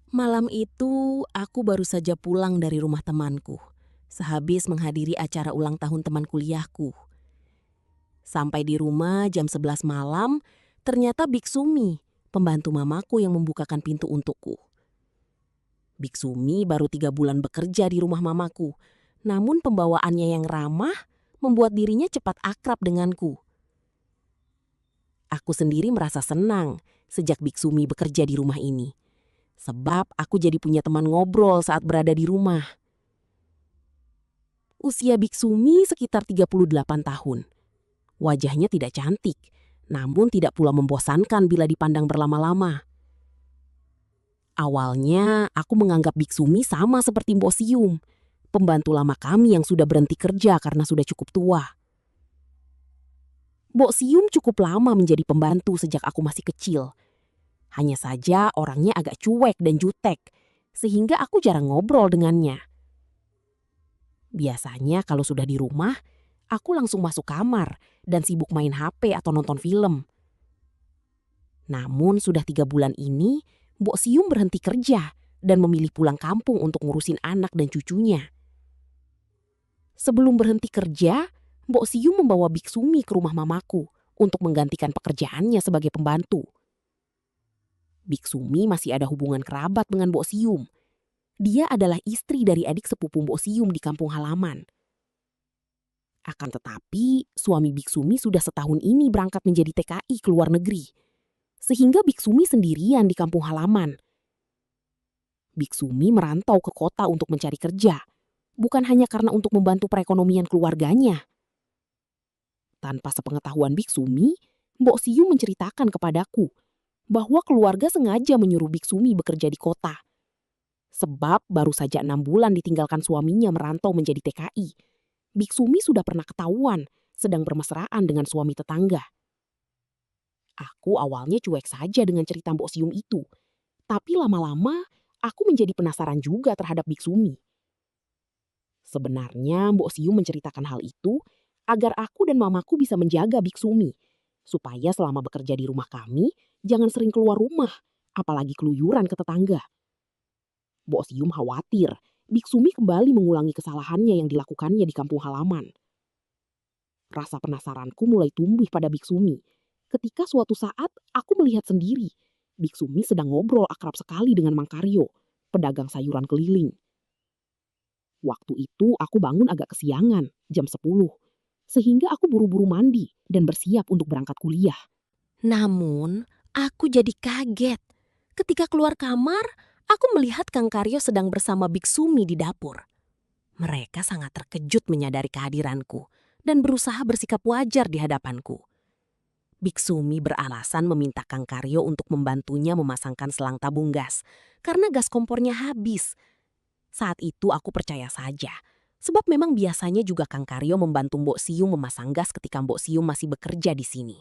Malam itu, aku baru saja pulang dari rumah temanku, sehabis menghadiri acara ulang tahun teman kuliahku. Sampai di rumah jam 11 malam, ternyata Biksumi, pembantu mamaku yang membukakan pintu untukku. Biksumi baru 3 bulan bekerja di rumah mamaku, namun pembawaannya yang ramah membuat dirinya cepat akrab denganku. Aku sendiri merasa senang sejak Biksumi bekerja di rumah ini. Sebab aku jadi punya teman ngobrol saat berada di rumah. Usia Biksumi sekitar 38 tahun. Wajahnya tidak cantik, namun tidak pula membosankan bila dipandang berlama-lama. Awalnya, aku menganggap Biksumi sama seperti Mbok Sium, pembantu lama kami yang sudah berhenti kerja karena sudah cukup tua. Mbok Sium cukup lama menjadi pembantu sejak aku masih kecil. Hanya saja orangnya agak cuek dan jutek, sehingga aku jarang ngobrol dengannya. Biasanya kalau sudah di rumah, aku langsung masuk kamar dan sibuk main HP atau nonton film. Namun sudah 3 bulan ini, Mbok Sium berhenti kerja dan memilih pulang kampung untuk ngurusin anak dan cucunya. Sebelum berhenti kerja, Mbok Sium membawa Biksumi ke rumah mamaku untuk menggantikan pekerjaannya sebagai pembantu. Biksumi masih ada hubungan kerabat dengan Mbok Sium. Dia adalah istri dari adik sepupu Mbok Sium di kampung halaman. Akan tetapi, suami Biksumi sudah setahun ini berangkat menjadi TKI ke luar negeri. Sehingga Biksumi sendirian di kampung halaman. Biksumi merantau ke kota untuk mencari kerja. Bukan hanya karena untuk membantu perekonomian keluarganya. Tanpa sepengetahuan Biksumi, Mbok Siu menceritakan kepadaku bahwa keluarga sengaja menyuruh Biksumi bekerja di kota. Sebab baru saja 6 bulan ditinggalkan suaminya merantau menjadi TKI. Biksumi sudah pernah ketahuan sedang bermesraan dengan suami tetangga. Aku awalnya cuek saja dengan cerita Mbok Sium itu. Tapi lama-lama aku menjadi penasaran juga terhadap Biksumi. Sebenarnya Mbok Sium menceritakan hal itu agar aku dan mamaku bisa menjaga Biksumi. Supaya selama bekerja di rumah kami, jangan sering keluar rumah, apalagi keluyuran ke tetangga. Mbok Sium khawatir Biksumi kembali mengulangi kesalahannya yang dilakukannya di kampung halaman. Rasa penasaranku mulai tumbuh pada Biksumi. Ketika suatu saat aku melihat sendiri, Biksumi sedang ngobrol akrab sekali dengan Mang Karyo, pedagang sayuran keliling. Waktu itu aku bangun agak kesiangan, jam 10, sehingga aku buru-buru mandi dan bersiap untuk berangkat kuliah. Namun, aku jadi kaget. Ketika keluar kamar, aku melihat Kang Karyo sedang bersama Biksumi di dapur. Mereka sangat terkejut menyadari kehadiranku dan berusaha bersikap wajar di hadapanku. Biksumi beralasan meminta Kang Karyo untuk membantunya memasangkan selang tabung gas karena gas kompornya habis. Saat itu aku percaya saja, sebab memang biasanya juga Kang Karyo membantu Mbok Sium memasang gas ketika Mbok Sium masih bekerja di sini.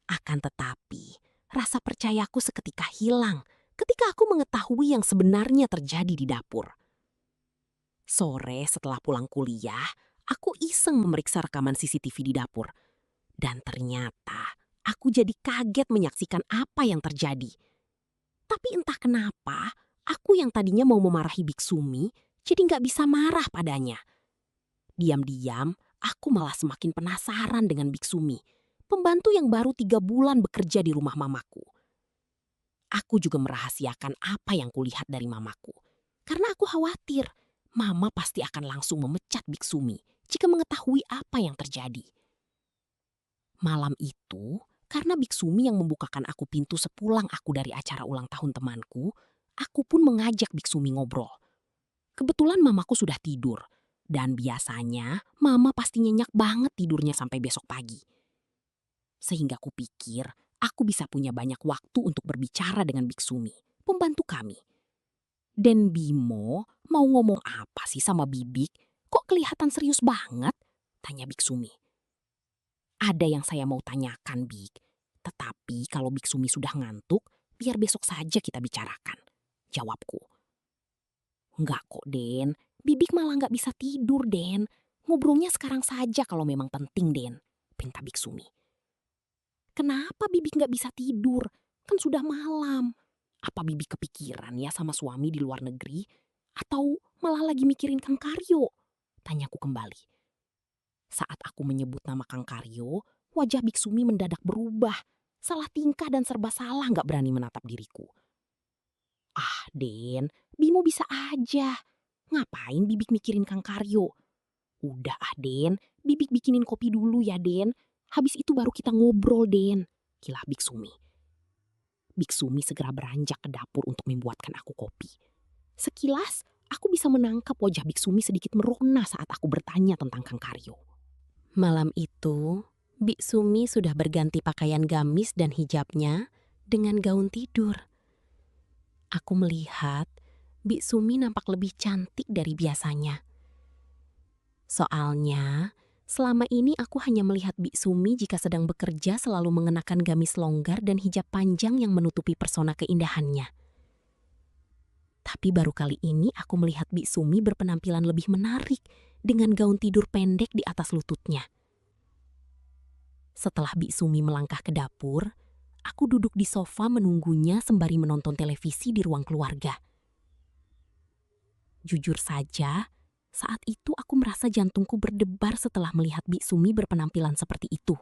Akan tetapi, rasa percayaku seketika hilang ketika aku mengetahui yang sebenarnya terjadi di dapur. Sore setelah pulang kuliah, aku iseng memeriksa rekaman CCTV di dapur. Dan ternyata aku jadi kaget menyaksikan apa yang terjadi. Tapi entah kenapa, aku yang tadinya mau memarahi Biksumi, jadi nggak bisa marah padanya. Diam-diam, aku malah semakin penasaran dengan Biksumi, pembantu yang baru 3 bulan bekerja di rumah mamaku. Aku juga merahasiakan apa yang kulihat dari mamaku. Karena aku khawatir, mama pasti akan langsung memecat Biksumi jika mengetahui apa yang terjadi. Malam itu, karena Biksumi yang membukakan aku pintu sepulang aku dari acara ulang tahun temanku, aku pun mengajak Biksumi ngobrol. Kebetulan mamaku sudah tidur, dan biasanya mama pasti nyenyak banget tidurnya sampai besok pagi. Sehingga kupikir aku bisa punya banyak waktu untuk berbicara dengan Biksumi, pembantu kami. Dan Bimo mau ngomong apa sih sama Bibik? Kok kelihatan serius banget? Tanya Biksumi. Ada yang saya mau tanyakan, Bik. Tetapi kalau Biksumi sudah ngantuk, biar besok saja kita bicarakan. Jawabku. Enggak kok, Den. Bibik malah nggak bisa tidur, Den. Ngobrolnya sekarang saja kalau memang penting, Den. Pinta Biksumi. Kenapa Bibik nggak bisa tidur? Kan sudah malam. Apa Bibi kepikiran ya sama suami di luar negeri? Atau malah lagi mikirin Kang Karyo? Tanyaku kembali. Saat aku menyebut nama Kang Karyo, wajah Biksumi mendadak berubah. Salah tingkah dan serba salah gak berani menatap diriku. Ah Den, Bimo bisa aja. Ngapain Bibik mikirin Kang Karyo? Udah ah Den, Bibik bikinin kopi dulu ya Den. Habis itu baru kita ngobrol Den, kilah Biksumi. Biksumi segera beranjak ke dapur untuk membuatkan aku kopi. Sekilas, aku bisa menangkap wajah Biksumi sedikit merona saat aku bertanya tentang Kang Karyo. Malam itu, Biksumi sudah berganti pakaian gamis dan hijabnya dengan gaun tidur. Aku melihat Biksumi nampak lebih cantik dari biasanya. Soalnya, selama ini aku hanya melihat Biksumi jika sedang bekerja selalu mengenakan gamis longgar dan hijab panjang yang menutupi persona keindahannya. Tapi baru kali ini aku melihat Biksumi berpenampilan lebih menarik dengan gaun tidur pendek di atas lututnya. Setelah Biksumi melangkah ke dapur, aku duduk di sofa menunggunya sembari menonton televisi di ruang keluarga. Jujur saja, saat itu aku merasa jantungku berdebar setelah melihat Biksumi berpenampilan seperti itu.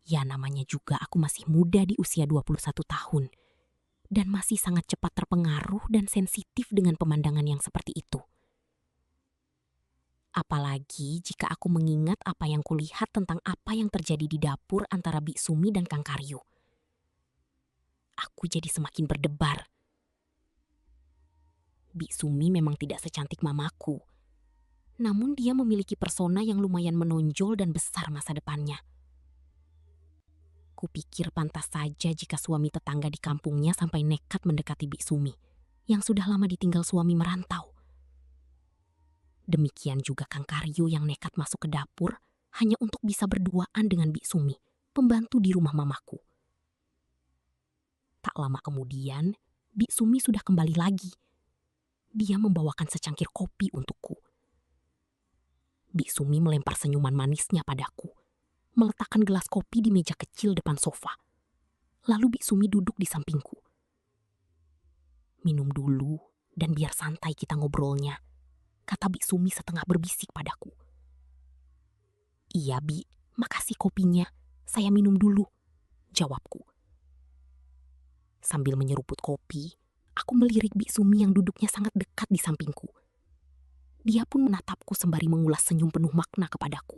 Ya namanya juga aku masih muda di usia 21 tahun. Dan masih sangat cepat terpengaruh dan sensitif dengan pemandangan yang seperti itu. Apalagi jika aku mengingat apa yang kulihat tentang apa yang terjadi di dapur antara Biksumi dan Kang Karyo. Aku jadi semakin berdebar. Biksumi memang tidak secantik mamaku. Namun dia memiliki persona yang lumayan menonjol dan besar masa depannya. Kupikir pantas saja jika suami tetangga di kampungnya sampai nekat mendekati Biksumi, yang sudah lama ditinggal suami merantau. Demikian juga Kang Karyo yang nekat masuk ke dapur hanya untuk bisa berduaan dengan Biksumi, pembantu di rumah mamaku. Tak lama kemudian, Biksumi sudah kembali lagi. Dia membawakan secangkir kopi untukku. Biksumi melempar senyuman manisnya padaku, meletakkan gelas kopi di meja kecil depan sofa. Lalu Biksumi duduk di sampingku. Minum dulu dan biar santai kita ngobrolnya, kata Biksumi setengah berbisik padaku. Iya Bi, makasih kopinya, saya minum dulu, jawabku. Sambil menyeruput kopi, aku melirik Biksumi yang duduknya sangat dekat di sampingku. Dia pun menatapku sembari mengulas senyum penuh makna kepadaku.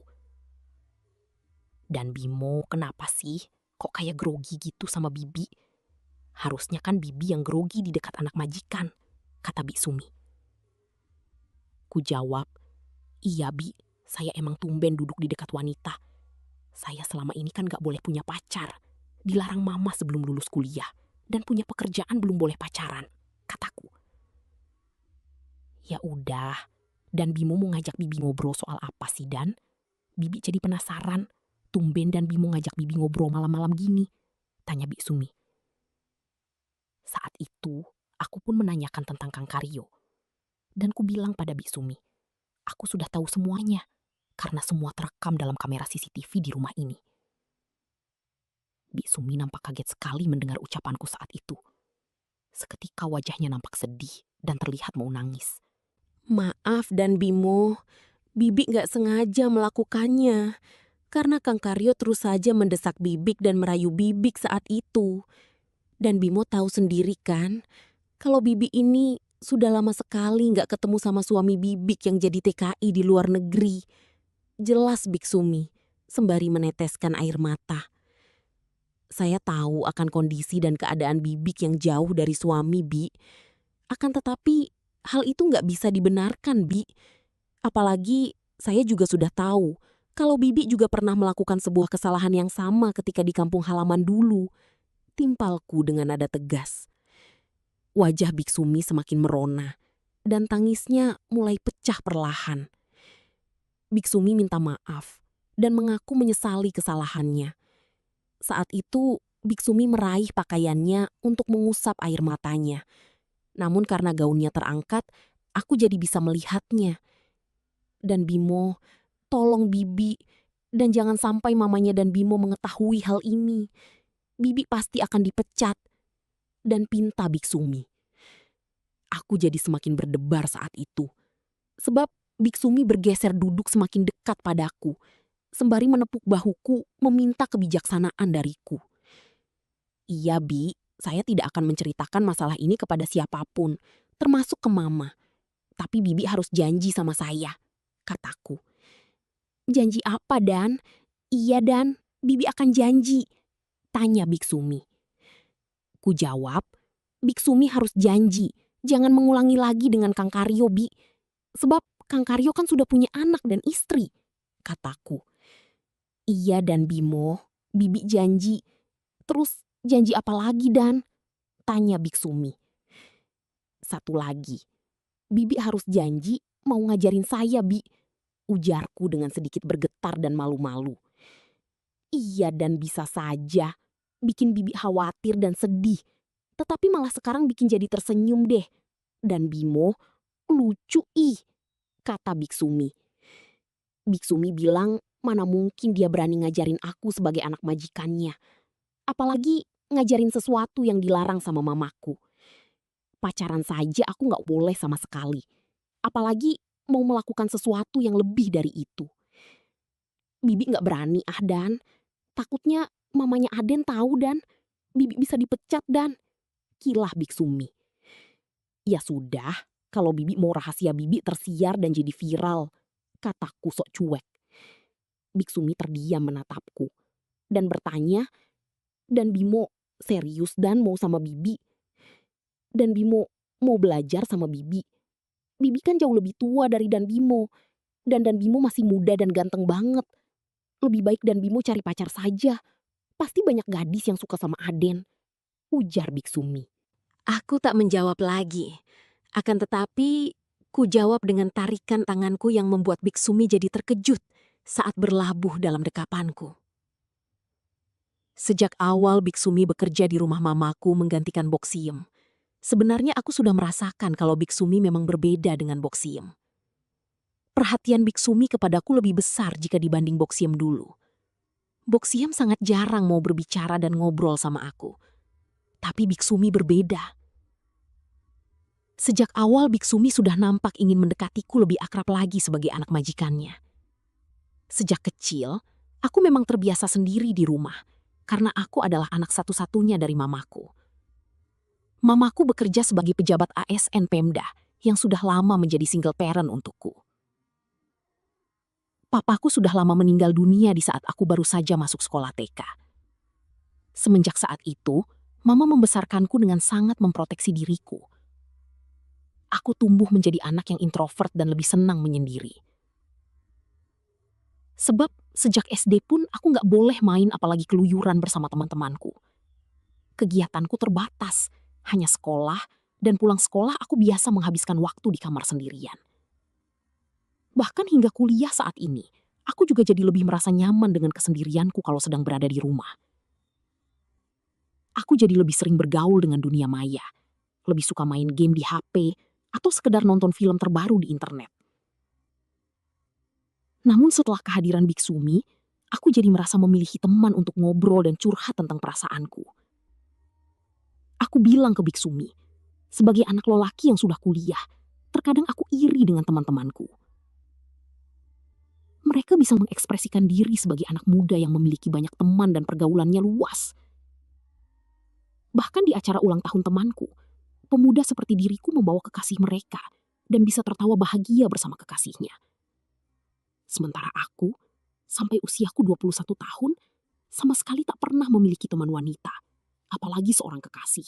Dan Bimo, kenapa sih? Kok kayak grogi gitu sama Bibi? Harusnya kan Bibi yang grogi di dekat anak majikan, kata Biksumi. Ku jawab, iya Bi, saya emang tumben duduk di dekat wanita. Saya selama ini kan gak boleh punya pacar. Dilarang mama sebelum lulus kuliah. Dan punya pekerjaan belum boleh pacaran, kataku. Ya udah, dan Bimo mau ngajak Bibi ngobrol soal apa sih Dan? Bibi jadi penasaran, tumben dan Bimo ngajak Bibi ngobrol malam-malam gini, tanya Biksumi. Saat itu, aku pun menanyakan tentang Kang Karyo. Dan ku bilang pada Biksumi, aku sudah tahu semuanya, karena semua terekam dalam kamera CCTV di rumah ini. Biksumi nampak kaget sekali mendengar ucapanku saat itu. Seketika wajahnya nampak sedih dan terlihat mau nangis. Maaf Dan Bimo, Bibik gak sengaja melakukannya. Karena Kang Karyo terus saja mendesak Bibik dan merayu Bibik saat itu. Dan Bimo tahu sendiri kan, kalau Bibik ini sudah lama sekali gak ketemu sama suami Bibik yang jadi TKI di luar negeri. Jelas Biksumi, sembari meneteskan air mata. Saya tahu akan kondisi dan keadaan Bibik yang jauh dari suami, Bi. Akan tetapi, hal itu nggak bisa dibenarkan, Bi. Apalagi, saya juga sudah tahu kalau Bibi juga pernah melakukan sebuah kesalahan yang sama ketika di kampung halaman dulu. Timpalku dengan nada tegas. Wajah Biksumi semakin merona, dan tangisnya mulai pecah perlahan. Biksumi minta maaf, dan mengaku menyesali kesalahannya. Saat itu, Biksumi meraih pakaiannya untuk mengusap air matanya. Namun karena gaunnya terangkat, aku jadi bisa melihatnya. Dan Bimo, tolong Bibi, dan jangan sampai mamanya dan Bimo mengetahui hal ini. Bibi pasti akan dipecat. dan pinta Biksumi. Aku jadi semakin berdebar saat itu. Sebab Biksumi bergeser duduk semakin dekat padaku, sembari menepuk bahuku meminta kebijaksanaan dariku. Iya, Bi, saya tidak akan menceritakan masalah ini kepada siapapun, termasuk ke Mama. Tapi Bibi harus janji sama saya, kataku. Janji apa, Dan? Iya, Dan, Bibi akan janji, tanya Biksumi. Ku jawab, Biksumi harus janji, jangan mengulangi lagi dengan Kang Karyo, Bi. Sebab Kang Karyo kan sudah punya anak dan istri, kataku. Iya, Dan Bimo, Bibi janji. Terus janji apa lagi, Dan? Tanya Biksumi. Satu lagi, Bibi harus janji mau ngajarin saya, Bi. Ujarku dengan sedikit bergetar dan malu-malu. Iya, Dan bisa saja bikin Bibi khawatir dan sedih. Tetapi malah sekarang bikin jadi tersenyum deh. Dan Bimo, lucu kata Biksumi. Biksumi bilang mana mungkin dia berani ngajarin aku sebagai anak majikannya. Apalagi ngajarin sesuatu yang dilarang sama mamaku. Pacaran saja aku gak boleh sama sekali. Apalagi mau melakukan sesuatu yang lebih dari itu. Bibi gak berani Dan. Takutnya mamanya Aden tahu Dan. Bibi bisa dipecat Dan. Kilah Biksumi. Ya sudah, kalau Bibi mau rahasia Bibi tersiar dan jadi viral, kataku sok cuek. Biksumi terdiam menatapku dan bertanya, Dan Bimo serius Dan mau sama Bibi? Dan Bimo mau belajar sama Bibi? Bibi kan jauh lebih tua dari Dan Bimo. Dan Bimo masih muda dan ganteng banget. Lebih baik Dan Bimo cari pacar saja. Pasti banyak gadis yang suka sama Aden, ujar Biksumi. Aku tak menjawab lagi. Akan tetapi, ku jawab dengan tarikan tanganku yang membuat Biksumi jadi terkejut saat berlabuh dalam dekapanku. Sejak awal Biksumi bekerja di rumah mamaku menggantikan Boksiem. Sebenarnya aku sudah merasakan kalau Biksumi memang berbeda dengan Boksiem. Perhatian Biksumi kepadaku lebih besar jika dibanding Boksiem dulu. Boksiem sangat jarang mau berbicara dan ngobrol sama aku. Tapi Biksumi berbeda. Sejak awal Biksumi sudah nampak ingin mendekatiku lebih akrab lagi sebagai anak majikannya. Sejak kecil, aku memang terbiasa sendiri di rumah, karena aku adalah anak satu-satunya dari mamaku. Mamaku bekerja sebagai pejabat ASN Pemda yang sudah lama menjadi single parent untukku. Papaku sudah lama meninggal dunia di saat aku baru saja masuk sekolah TK. Semenjak saat itu, Mama membesarkanku dengan sangat memproteksi diriku. Aku tumbuh menjadi anak yang introvert dan lebih senang menyendiri. Sebab sejak SD pun aku gak boleh main apalagi keluyuran bersama teman-temanku. Kegiatanku terbatas, hanya sekolah, dan pulang sekolah aku biasa menghabiskan waktu di kamar sendirian. Bahkan hingga kuliah saat ini, aku juga jadi lebih merasa nyaman dengan kesendirianku kalau sedang berada di rumah. Aku jadi lebih sering bergaul dengan dunia maya, lebih suka main game di HP, atau sekedar nonton film terbaru di internet. Namun setelah kehadiran Biksumi, aku jadi merasa memiliki teman untuk ngobrol dan curhat tentang perasaanku. Aku bilang ke Biksumi, sebagai anak lelaki yang sudah kuliah, terkadang aku iri dengan teman-temanku. Mereka bisa mengekspresikan diri sebagai anak muda yang memiliki banyak teman dan pergaulannya luas. Bahkan di acara ulang tahun temanku, pemuda seperti diriku membawa kekasih mereka dan bisa tertawa bahagia bersama kekasihnya. Sementara aku, sampai usiaku 21 tahun, sama sekali tak pernah memiliki teman wanita, apalagi seorang kekasih.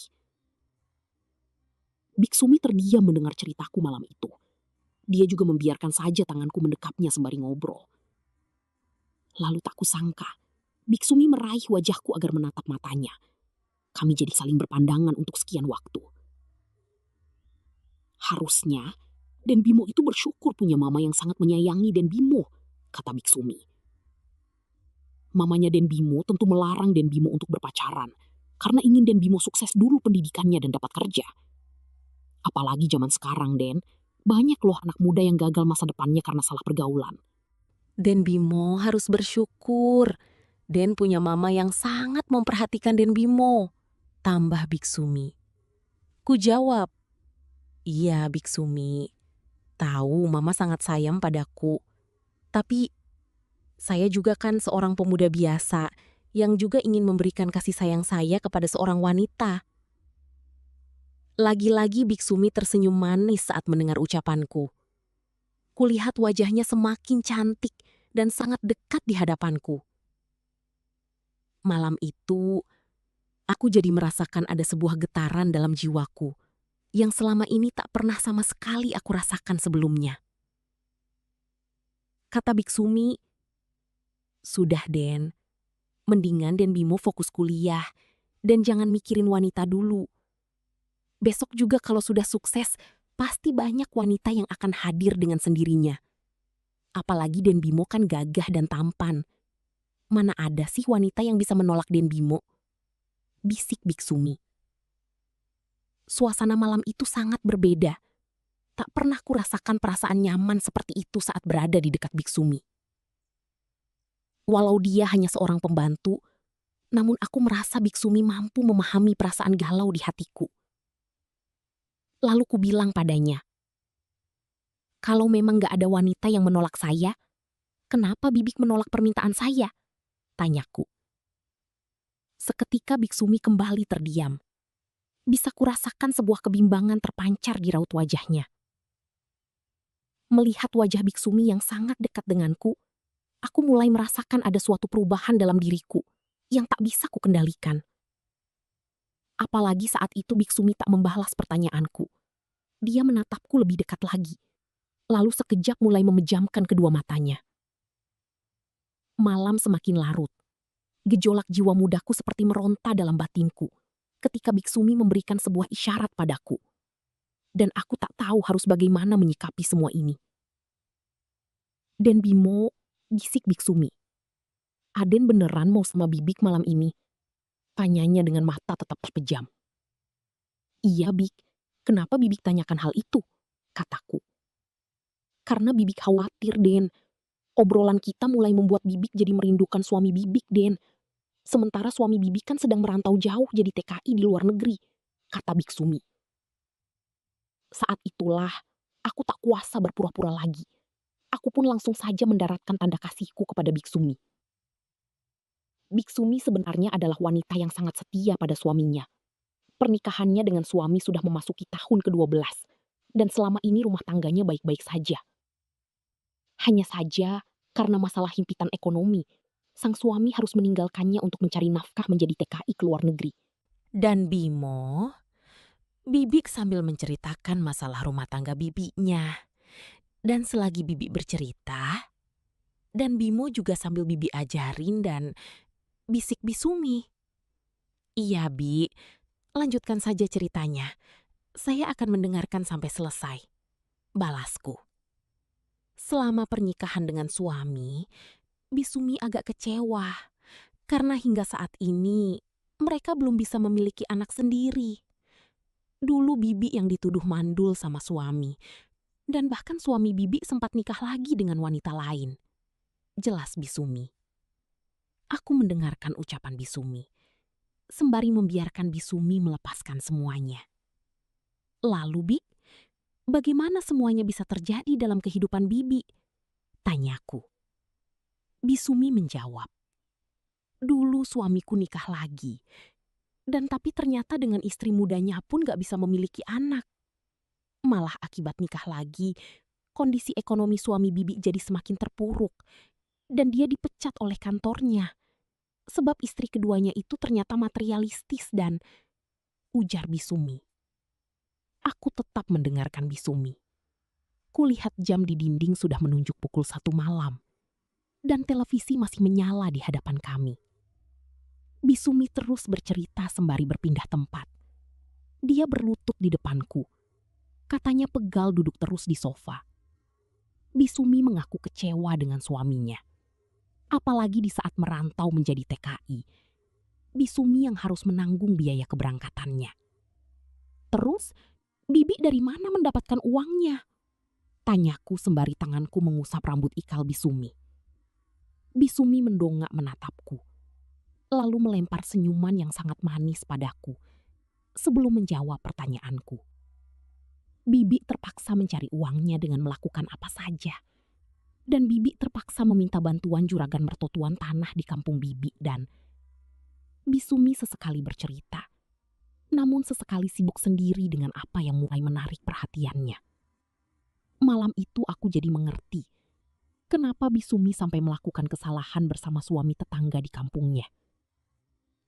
Biksumi terdiam mendengar ceritaku malam itu. Dia juga membiarkan saja tanganku mendekapnya sembari ngobrol. Lalu tak kusangka, Biksumi meraih wajahku agar menatap matanya. Kami jadi saling berpandangan untuk sekian waktu. Harusnya, Den Bimo itu bersyukur punya mama yang sangat menyayangi Den Bimo, kata Biksumi. Mamanya Den Bimo tentu melarang Den Bimo untuk berpacaran, karena ingin Den Bimo sukses dulu pendidikannya dan dapat kerja. Apalagi zaman sekarang, Den, banyak loh anak muda yang gagal masa depannya karena salah pergaulan. Den Bimo harus bersyukur. Den punya mama yang sangat memperhatikan Den Bimo, tambah Biksumi. Ku jawab, "Iya, Biksumi. Tahu Mama sangat sayang padaku. Tapi saya juga kan seorang pemuda biasa yang juga ingin memberikan kasih sayang saya kepada seorang wanita." Lagi-lagi Biksumi tersenyum manis saat mendengar ucapanku. Kulihat wajahnya semakin cantik dan sangat dekat di hadapanku. Malam itu, aku jadi merasakan ada sebuah getaran dalam jiwaku yang selama ini tak pernah sama sekali aku rasakan sebelumnya. Kata Biksumi, "Sudah Den, mendingan Den Bimo fokus kuliah dan jangan mikirin wanita dulu. Besok juga kalau sudah sukses, pasti banyak wanita yang akan hadir dengan sendirinya. Apalagi Den Bimo kan gagah dan tampan. Mana ada sih wanita yang bisa menolak Den Bimo?" Bisik Biksumi. Suasana malam itu sangat berbeda. Tak pernah kurasakan perasaan nyaman seperti itu saat berada di dekat Biksumi. Walau dia hanya seorang pembantu, namun aku merasa Biksumi mampu memahami perasaan galau di hatiku. Lalu ku bilang padanya, "Kalau memang gak ada wanita yang menolak saya, kenapa Bibik menolak permintaan saya?" Tanyaku. Seketika Biksumi kembali terdiam. Bisa kurasakan sebuah kebimbangan terpancar di raut wajahnya. Melihat wajah Biksumi yang sangat dekat denganku, aku mulai merasakan ada suatu perubahan dalam diriku yang tak bisa kukendalikan. Apalagi saat itu Biksumi tak membalas pertanyaanku. Dia menatapku lebih dekat lagi, lalu sekejap mulai memejamkan kedua matanya. Malam semakin larut. Gejolak jiwa mudaku seperti meronta dalam batinku ketika Biksumi memberikan sebuah isyarat padaku. Dan aku tak tahu harus bagaimana menyikapi semua ini. "Den Bimo," bisik Biksumi, "Aden beneran mau sama Bibik malam ini?" Tanyanya dengan mata tetap terpejam. "Iya, Bik. Kenapa Bibik tanyakan hal itu?" kataku. "Karena Bibik khawatir, Den. Obrolan kita mulai membuat Bibik jadi merindukan suami Bibik, Den. Sementara suami Bibik kan sedang merantau jauh jadi TKI di luar negeri," kata Biksumi. Saat itulah, aku tak kuasa berpura-pura lagi. Aku pun langsung saja mendaratkan tanda kasihku kepada Biksumi. Biksumi sebenarnya adalah wanita yang sangat setia pada suaminya. Pernikahannya dengan suami sudah memasuki tahun ke-12, dan selama ini rumah tangganya baik-baik saja. Hanya saja, karena masalah himpitan ekonomi, sang suami harus meninggalkannya untuk mencari nafkah menjadi TKI ke luar negeri. Dan Bimo, Bibik sambil menceritakan masalah rumah tangga bibinya. Dan selagi Bibi bercerita, dan Bimo juga sambil Bibi ajarin dan bisik Bisumi. "Iya, Bi, lanjutkan saja ceritanya. Saya akan mendengarkan sampai selesai," balasku. Selama pernikahan dengan suami, Bisumi agak kecewa karena hingga saat ini mereka belum bisa memiliki anak sendiri. Dulu Bibi yang dituduh mandul sama suami, dan bahkan suami Bibi sempat nikah lagi dengan wanita lain. Jelas Bisumi. Aku mendengarkan ucapan Bisumi, sembari membiarkan Bisumi melepaskan semuanya. "Lalu, Bi, bagaimana semuanya bisa terjadi dalam kehidupan Bibi?" tanyaku. Bisumi menjawab, "Dulu suamiku nikah lagi, dan tapi ternyata dengan istri mudanya pun gak bisa memiliki anak. Malah akibat nikah lagi, kondisi ekonomi suami Bibi jadi semakin terpuruk, dan dia dipecat oleh kantornya. Sebab istri keduanya itu ternyata materialistis dan..." ujar Bisumi. Aku tetap mendengarkan Bisumi. Kulihat jam di dinding sudah menunjuk pukul 1 malam. Dan televisi masih menyala di hadapan kami. Bisumi terus bercerita sembari berpindah tempat. Dia berlutut di depanku. Katanya pegal duduk terus di sofa. Bisumi mengaku kecewa dengan suaminya. Apalagi di saat merantau menjadi TKI. Bisumi yang harus menanggung biaya keberangkatannya. "Terus, Bibi dari mana mendapatkan uangnya?" tanyaku sembari tanganku mengusap rambut ikal Bisumi. Bisumi mendongak menatapku, lalu melempar senyuman yang sangat manis padaku, sebelum menjawab pertanyaanku. Bibi terpaksa mencari uangnya dengan melakukan apa saja. Dan Bibi terpaksa meminta bantuan juragan mertotuan tanah di kampung Bibi dan Bisumi sesekali bercerita. Namun sesekali sibuk sendiri dengan apa yang mulai menarik perhatiannya. Malam itu aku jadi mengerti kenapa Bisumi sampai melakukan kesalahan bersama suami tetangga di kampungnya.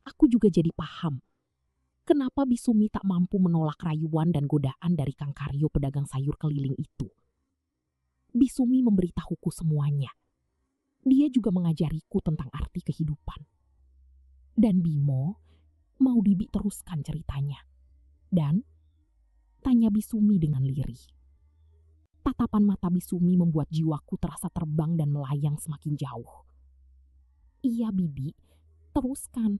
Aku juga jadi paham kenapa Bisumi tak mampu menolak rayuan dan godaan dari Kang Karyo pedagang sayur keliling itu. Bisumi memberitahuku semuanya. Dia juga mengajariku tentang arti kehidupan. Dan Bimo mau Bibi teruskan ceritanya. Dan tanya Bisumi dengan lirih. Tatapan mata Bisumi membuat jiwaku terasa terbang dan melayang semakin jauh. Iya Bibi, teruskan.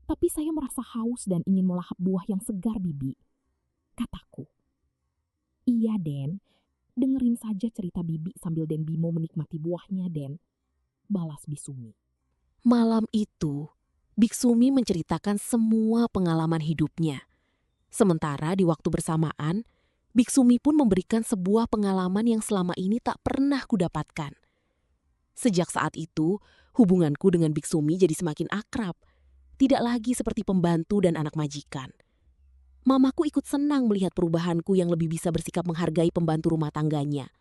Tapi saya merasa haus dan ingin melahap buah yang segar Bibi, kataku. Iya Den, dengerin saja cerita Bibi sambil Den Bimo menikmati buahnya Den, balas Bisumi. Malam itu, Biksumi menceritakan semua pengalaman hidupnya. Sementara di waktu bersamaan, Biksumi pun memberikan sebuah pengalaman yang selama ini tak pernah kudapatkan. Sejak saat itu, hubunganku dengan Biksumi jadi semakin akrab. Tidak lagi seperti pembantu dan anak majikan. Mamaku ikut senang melihat perubahanku yang lebih bisa bersikap menghargai pembantu rumah tangganya.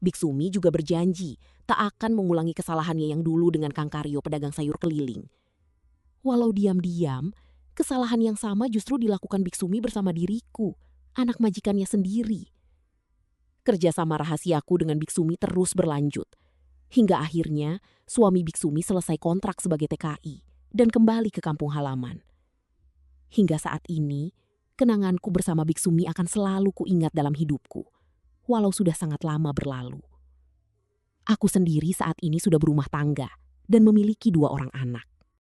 Biksumi juga berjanji tak akan mengulangi kesalahannya yang dulu dengan Kang Karyo pedagang sayur keliling. Walau diam-diam, kesalahan yang sama justru dilakukan Biksumi bersama diriku, anak majikannya sendiri. Kerjasama rahasiaku dengan Biksumi terus berlanjut. Hingga akhirnya suami Biksumi selesai kontrak sebagai TKI dan kembali ke kampung halaman. Hingga saat ini, kenanganku bersama Biksumi akan selalu kuingat dalam hidupku, walau sudah sangat lama berlalu. Aku sendiri saat ini sudah berumah tangga dan memiliki 2 orang anak.